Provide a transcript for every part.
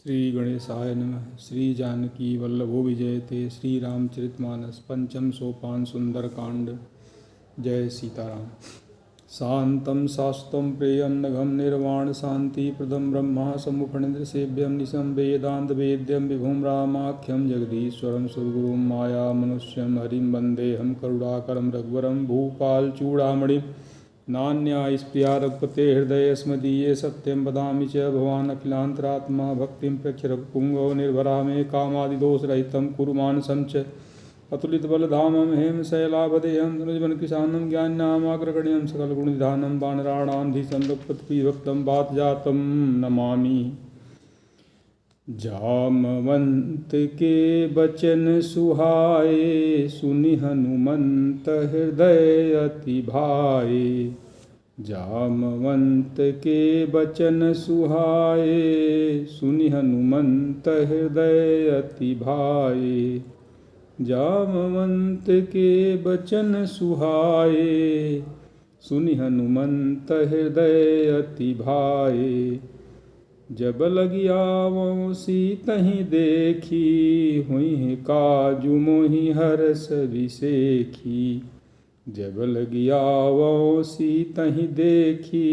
श्री गणेशाय नमः। श्री जानकी वल्लभो विजयते। श्री रामचरितमानस पंचम सोपान सुंदरकांड। जय सीताराम। शांतं शास्त्रं प्रेयं नघं निर्वाण शांति प्रदं ब्रह्मा समुपनिन्द्र सेव्यं निशं वेदांत वेद्यं विभुं रामाख्यं जगदीश्वरं सुरगुरुं माया मनुष्यं हरिं वन्देऽहं करुणाकरं रघुवरं भूपाल चूड़ामणिं नान्या स्प्रिया रघुपते हृदय स्मदीये सत्यं वदामि च भवान् अखिलान्तरात्मा भक्तिं प्रख्य रघुपुङ्गव निर्भरा मे कामादिदोषरहितं कुरु मानसं च अतुलितबलधामं हेम शैलाभदेहं तनुजवनकृशानं ज्ञानामाग्रगण्यं सकलगुणनिधानं वानराणां धीशं रघुपतिभक्तं वातजातं नमामि। जामवंत के बचन सुहाए सुनि हनुमंत हृदय अति भाए। जामवंत के बचन सुहाए सुनि हनुमंत हृदय अति भाए। जामवंत के बचन सुहाए सुनि हनुमंत हृदय अति भाए। जब लगी आवो सीतहि देखी हुई काजू मोहि हरस विसेखी। जब लगी आवो सीतहि देखी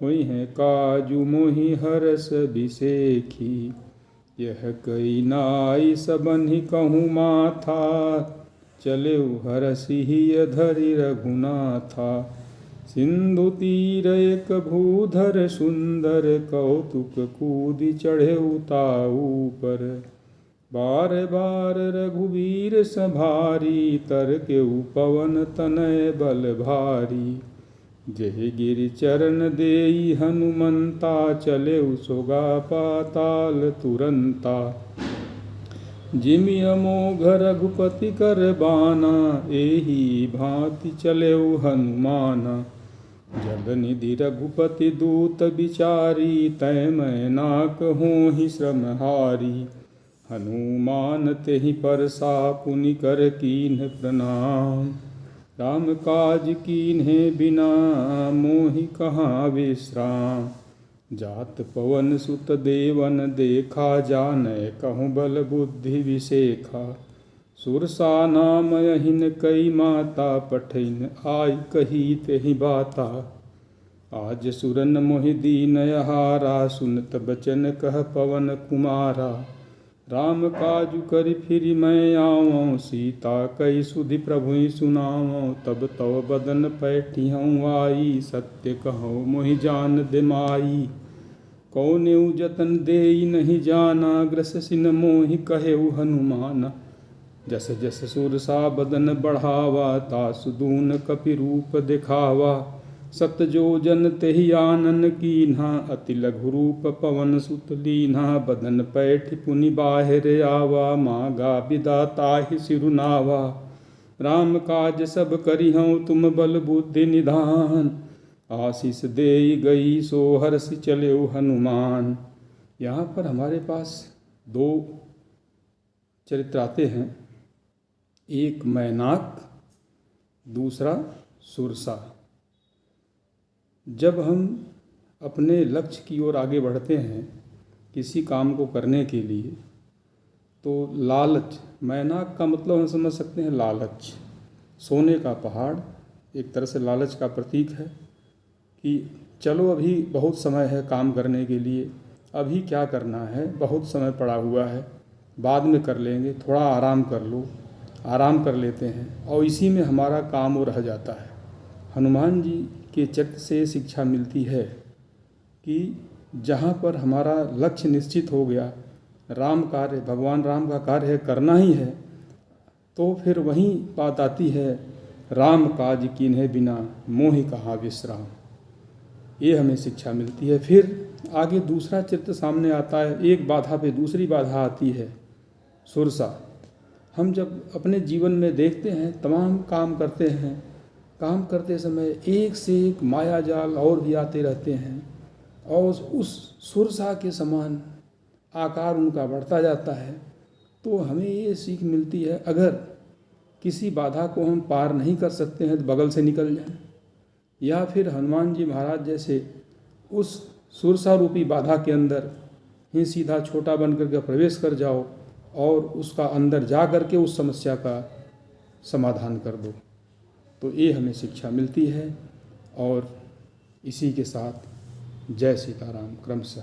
हुई है काजू मोहि हरस विसेखी। यह कई नाई सबन्हि कहूँ माथा चले हरसि धरि रघुनाथा। सिंधु तीर एक भूधर सुंदर कौतुक कूदि चढ़े ताऊ पर। बार बार रघुवीर सभारी तरके पवन तनय बल भारी। जय गिरि चरण देई हनुमंता चले सोगा पाताल तुरंता। जिमि अमोघ रघुपति कर बाना एही भांति चले हनुमाना। जल निधि रघुपति दूत बिचारी तय मैं नाक हूँ ही श्रमहारी। हनुमान तेहि परसा पुनि कर कीन्ह प्रणाम। राम काज कीन्हे बिना मोहि कहाँ विश्राम। जात पवन सुत देवन देखा जानै कहूँ बल बुद्धि विसेखा। सुरसा नाम यहिन कई माता पठिन आई कही तेहि बाता। आज सुरन मोहि दीन यहारा सुनत बचन कह पवन कुमारा। राम काजु करि फिरि मैं आवऊँ सीता कई सुधि प्रभुहि सुनावऊँ। तब तव बदन पैठिहऊँ आई सत्य कहूँ मोहि जान दे माई। कौनेउ जतन देई नहीं जाना ग्रस सिन मोहि कहेउ हनुमाना। जस जस सुरसा बदन बढ़ावा तासु दून कपि रूप दिखावा। सत जो जन तेहि आनन कीन्हा अति लघु रूप पवन सुत लीन्हा। बदन पैठ पुनि बाहिर आवा मागा बिदा ताहि सिरुनावा। राम काज सब करिहऊँ तुम बल बुद्धि निधान। आशीष देई गई सो हर्षि चले हनुमान। यहाँ पर हमारे पास दो चरित्र आते हैं, एक मैनाक दूसरा सुरसा। जब हम अपने लक्ष्य की ओर आगे बढ़ते हैं किसी काम को करने के लिए तो लालच, मैनाक का मतलब हम समझ सकते हैं लालच। सोने का पहाड़ एक तरह से लालच का प्रतीक है कि चलो अभी बहुत समय है काम करने के लिए, अभी क्या करना है, बहुत समय पड़ा हुआ है, बाद में कर लेंगे, थोड़ा आराम कर लो। आराम कर लेते हैं और इसी में हमारा काम वो रह जाता है। हनुमान जी के चरित्र से शिक्षा मिलती है कि जहाँ पर हमारा लक्ष्य निश्चित हो गया, राम कार्य, भगवान राम का कार्य है, करना ही है, तो फिर वहीं बात आती है राम काज कीन्हे बिना मोहि कहाँ विश्राम। ये हमें शिक्षा मिलती है। फिर आगे दूसरा चित्र सामने आता है, एक बाधा पे दूसरी बाधा आती है सुरसा। हम जब अपने जीवन में देखते हैं तमाम काम करते हैं, काम करते समय एक से एक माया जाल और भी आते रहते हैं और उस सुरसा के समान आकार उनका बढ़ता जाता है। तो हमें ये सीख मिलती है, अगर किसी बाधा को हम पार नहीं कर सकते हैं तो बगल से निकल जाएं, या फिर हनुमान जी महाराज जैसे उस सुरसा रूपी बाधा के अंदर ही सीधा छोटा बन करके प्रवेश कर जाओ और उसका अंदर जा करके उस समस्या का समाधान कर दो। तो ये हमें शिक्षा मिलती है। और इसी के साथ जय सीताराम क्रमशः।